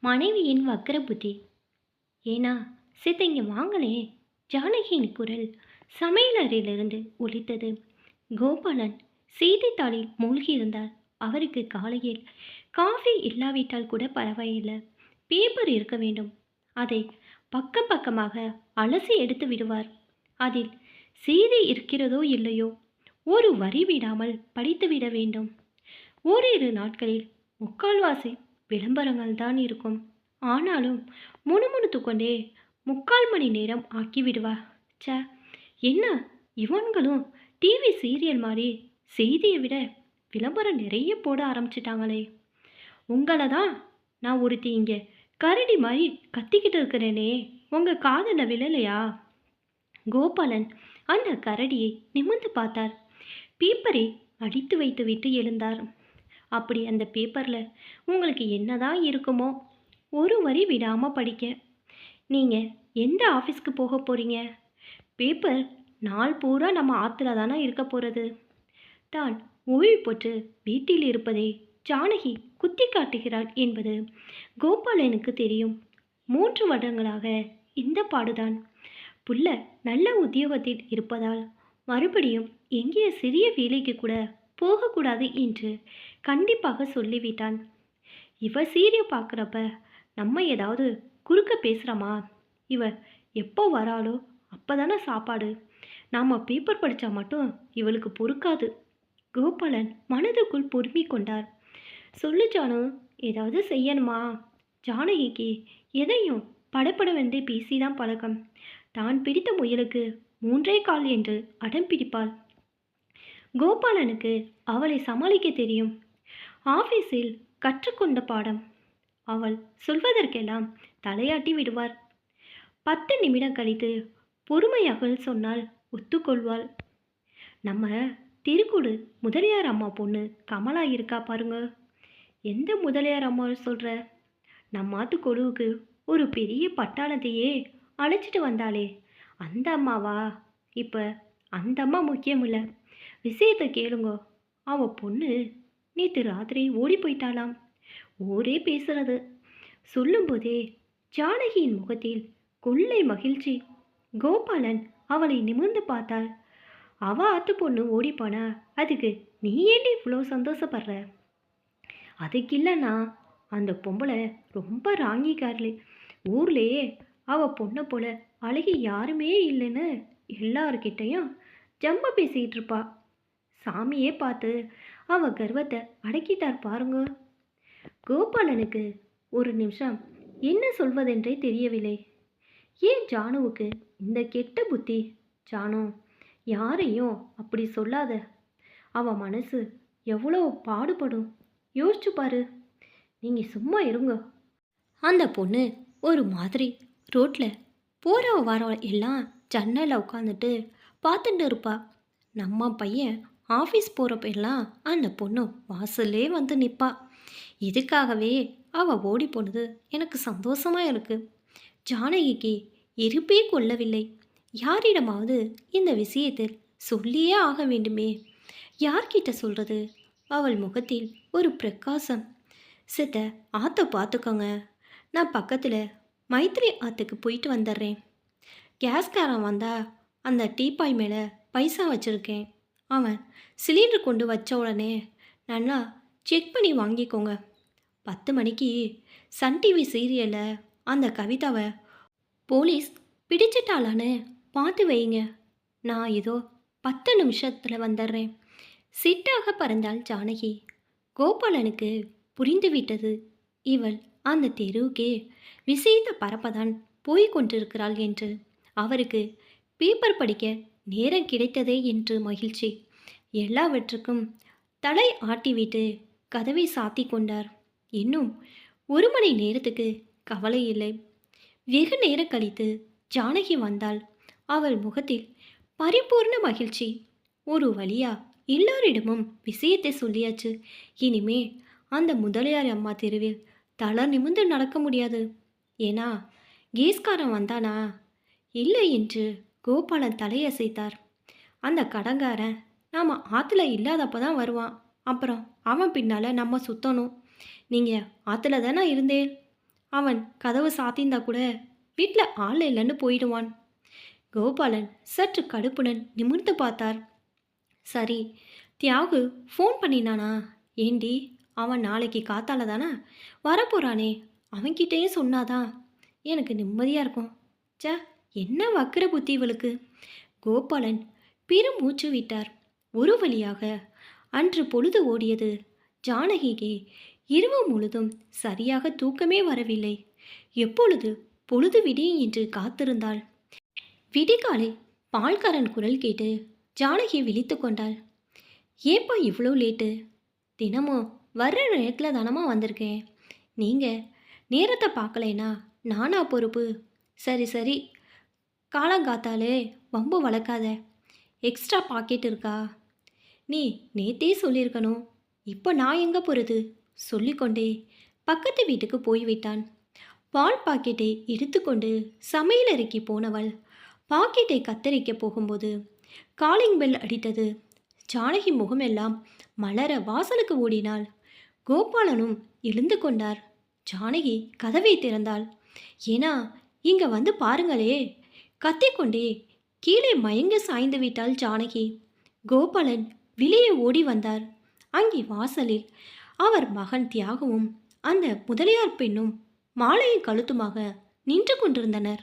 மனைவியின் வக்கர புத்தி. ஏன்னா சித்த இங்க வாங்களே. ஜானகியின் குரல் சமையலறையிலிருந்து ஒலித்தது. கோபாலன் செய்தித்தாளில் மூழ்கியிருந்தார். அவருக்கு காலையில் காஃபி இல்லாவிட்டால் கூட பரவாயில்லை, பேப்பர் இருக்க வேண்டும். அதை பக்கம் பக்கமாக அலசி எடுத்து விடுவார். அதில் செய்தி இருக்கிறதோ இல்லையோ, ஒரு வரி விடாமல் படித்துவிட வேண்டும். ஓரிரு நாட்களில் முக்கால்வாசி விளம்பரங்கள் தான் இருக்கும். ஆனாலும் முணுமுணுத்து கொண்டே 3/4 மணி நேரம் ஆக்கிவிடுவார். ச்சே, என்ன இவன்களும் டிவி சீரியல் மாதிரி செய்தியை விட விளம்பரம் நிறைய போட ஆரம்பிச்சிட்டாங்களே. உங்களை தான் நான் ஒருத்தி இங்கே கரடி மாதிரி கத்திக்கிட்டு இருக்கிறேனே, உங்கள் காதில் விழலையா? கோபாலன் அந்த கரடியை நிமிர்ந்து பார்த்தார். பேப்பரை அடித்து வைத்துவிட்டு எழுந்தார். அப்படி அந்த பேப்பரில் உங்களுக்கு என்னதான் இருக்குமோ, ஒரு வரி விடாமல் படிக்க. நீங்கள் எந்த ஆஃபீஸ்க்கு போக போகிறீங்க? பேப்பர் நாள் பூரா நம்ம ஆற்றுல தானே இருக்க போகிறது. தான் ஓய்வு பெற்று வீட்டில் இருப்பதை ஜானகி குத்தி காட்டுகிறாள் என்பது கோபாலனுக்கு தெரியும். 3 வருடங்களாக இந்த பாடுதான். புள்ள நல்ல உத்தியோகத்தில் இருப்பதால் மறுபடியும் எங்கேய சிறிய வேலைக்கு கூட போகக்கூடாது என்று கண்டிப்பாக சொல்லிவிட்டான். இவ சீரியல் பார்க்குறப்ப நம்ம ஏதாவது குறுக்க பேசுகிறோமா? இவ எப்போ வராளோ அப்போ தானே சாப்பாடு. நாம் பேப்பர் படித்தா மட்டும் இவளுக்கு பொறுக்காது. கோபாலன் மனதுக்குள் பொறுமிக் கொண்டார். சொல்லு ஜானு, ஏதாவது செய்யணுமா? ஜானகிக்கு எதையும் படபடவென்று பேசிதான் பழக்கம். தான் பிடித்த முயலுக்கு 3/4 என்று அடம் பிடிப்பாள். கோபாலனுக்கு அவளை சமாளிக்க தெரியும். ஆபீஸில் கற்றுக்கொண்ட பாடம். அவள் சொல்வதற்கெல்லாம் தலையாட்டி விடுவார். 10 நிமிடம் கழித்து பொறுமையாக சொன்னால் ஒத்துக்கொள்வாள். நம்ம திருக்குடு முதலியார் அம்மா பொண்ணு கமலா இருக்கா பாருங்க. எந்த முதலியார் அம்மா சொல்கிற? நம்மாத்து கொழுவுக்கு ஒரு பெரிய பட்டாளத்தையே அழைச்சிட்டு வந்தாளே, அந்த அம்மாவா? இப்போ அந்த அம்மா முக்கியம் இல்லை, விஷயத்தை கேளுங்கோ. அவ பொண்ணு நேற்று ராத்திரி ஓடி போயிட்டாளாம். ஊரே பேசுறது. சொல்லும்போதே ஜானகியின் முகத்தில் கொள்ளை மகிழ்ச்சி. கோபாலன் அவளை நிமிர்ந்து பார்த்தாள். அவ ஆத்து பொண்ணு ஓடிப்பானா, அதுக்கு நீ ஏண்டி இவ்வளோ சந்தோஷப்படுற? அதுக்கு இல்லைண்ணா, அந்த பொம்பளை ரொம்ப ராங்கிக்காரலே. ஊர்லேயே அவ பொண்ணை போல அழகி யாருமே இல்லைன்னு எல்லார்கிட்டையும் ஜம்ப பேசிகிட்டு இருப்பா. சாமியே பார்த்து அவ கர்வத்தை அடக்கிட்டார் பாருங்க. கோபாலனுக்கு ஒரு நிமிஷம் என்ன சொல்வதென்றே தெரியவில்லை. ஏன் ஜானுவுக்கு இந்த கெட்ட புத்தி? ஜானு, யாரையும் அப்படி சொல்லாத. அவ மனசு எவ்வளோ பாடுபடும் யோசிச்சு பாரு. நீங்கள் சும்மா இருங்க. அந்த பொண்ணு ஒரு மாதிரி ரோட்டில் போகிற வர எல்லாம் ஜன்னலில் உட்காந்துட்டு பார்த்துட்டு இருப்பா. நம்ம பையன் ஆஃபீஸ் போகிறப்ப எல்லாம் அந்த பொண்ணு வாசல்லே வந்து நிற்பா. இதுக்காகவே அவள் ஓடி போனது எனக்கு சந்தோஷமாக இருக்குது. ஜானகிக்கு இருப்பே கொள்ளவில்லை. யாரிடமாவது இந்த விஷயத்தில் சொல்லியே ஆக வேண்டுமே. யார்கிட்ட சொல்கிறது? அவள் முகத்தில் ஒரு பிரகாசம். சித்த, ஆற்ற பார்த்துக்கோங்க. நான் பக்கத்தில் மைத்ரி ஆற்றுக்கு போயிட்டு வந்துடுறேன். கேஸ்காரன் வந்தால் அந்த டீப்பாய் மேலே பைசா வச்சுருக்கேன். அவன் சிலிண்டர் கொண்டு வச்ச உடனே நல்லா செக் பண்ணி வாங்கிக்கோங்க. 10 மணிக்கு சன் டிவி சீரியலில் அந்த கவிதாவை போலீஸ் பிடிச்சிட்டாளான்னு பார்த்து வைங்க. நான் ஏதோ 10 நிமிஷத்தில் வந்துடுறேன். சிட்டாக பறந்தாள் ஜானகி. கோபாலனுக்கு புரிந்துவிட்டது, இவள் அந்த தெருவுக்கே விஷயத்தை பரப்பதான் போய் கொண்டிருக்கிறாள் என்று. அவருக்கு பேப்பர் படிக்க நேரம் கிடைத்ததே என்று மகிழ்ச்சி. எல்லாவற்றுக்கும் தலை ஆட்டிவிட்டு கதவை சாத்தி கொண்டார். இன்னும் 1 மணி நேரத்துக்கு கவலை இல்லை. வெகு நேரம் கழித்து ஜானகி வந்தாள். அவள் முகத்தில் பரிபூர்ண மகிழ்ச்சி. ஒரு வழியா எல்லாரிடமும் விஷயத்தை சொல்லியாச்சு. இனிமே அந்த முதலியார் அம்மா தெருவில் தலை நிமிர்ந்து நடக்க முடியாது. ஏன்னா கேஸ்காரன் வந்தானா? இல்லை என்று கோபாலன் தலையசைத்தார். அந்த கடங்காரன் நாம் ஆற்றுல இல்லாதப்போ தான் வருவான். அப்புறம் அவன் பின்னால் நம்ம சுற்றணும். நீங்கள் ஆற்றுல தானே இருந்தேன். அவன் கதவு சாத்தியிருந்தா கூட வீட்டில் ஆள் இல்லைன்னு போயிடுவான். கோபாலன் சற்று கடுப்புடன் நிமிர்ந்து பார்த்தார். சரி, தியாகு ஃபோன் பண்ணினானா? ஏண்டி, அவன் நாளைக்கு காத்தால தானே வரப்போறானே, அவன்கிட்டயே சொன்னாதான் எனக்கு நிம்மதியாக இருக்கும். ச்சே, என்ன வக்கிர புத்தி இவளுக்கு. கோபாலன் பெருமூச்சு விட்டார். ஒரு வழியாக அன்று பொழுது ஓடியது. ஜானகிக்கு இரவு முழுதும் சரியாக தூக்கமே வரவில்லை. எப்பொழுது பொழுது விடியும் என்று காத்திருந்தாள். விடிகாலை பால்காரன் குரல் கேட்டு ஜானகி விழித்து கொண்டாள். ஏப்பா இவ்வளோ லேட்டு? தினமும் வர்ற நேரத்தில் தானமா வந்திருக்கேன். நீங்கள் நேரத்தை பார்க்கலைனா நானா பொறுப்பு? சரி சரி, காலங்காத்தாலே வம்பு வளர்க்காத. எக்ஸ்ட்ரா பாக்கெட் இருக்கா? நீ நேத்தே சொல்லியிருக்கணும். இப்போ நான் எங்கே போகிறது? சொல்லிக்கொண்டே பக்கத்து வீட்டுக்கு போய்விட்டான். பால் பாக்கெட்டை எடுத்துக்கொண்டு சமையலறைக்கு போனவள் பாக்கெட்டை கத்தரிக்க போகும்போது காலிங் பெல் அடித்தது. ஜானகி முகமெல்லாம் மலர வாசலுக்கு ஓடினாள். கோபாலனும் எழுந்து கொண்டார். ஜானகி கதவை திறந்தாள். ஏன்னா, இங்க வந்து பாருங்களே! கத்திக்கொண்டே கீழே மயங்க சாய்ந்து விட்டாள் ஜானகி. கோபாலன் வெளியே ஓடி வந்தார். அங்கே வாசலில் அவர் மகன் தியாகமும் அந்த முதலியார் பெண்ணும் மாலையும் கழுத்துமாக நின்று கொண்டிருந்தனர்.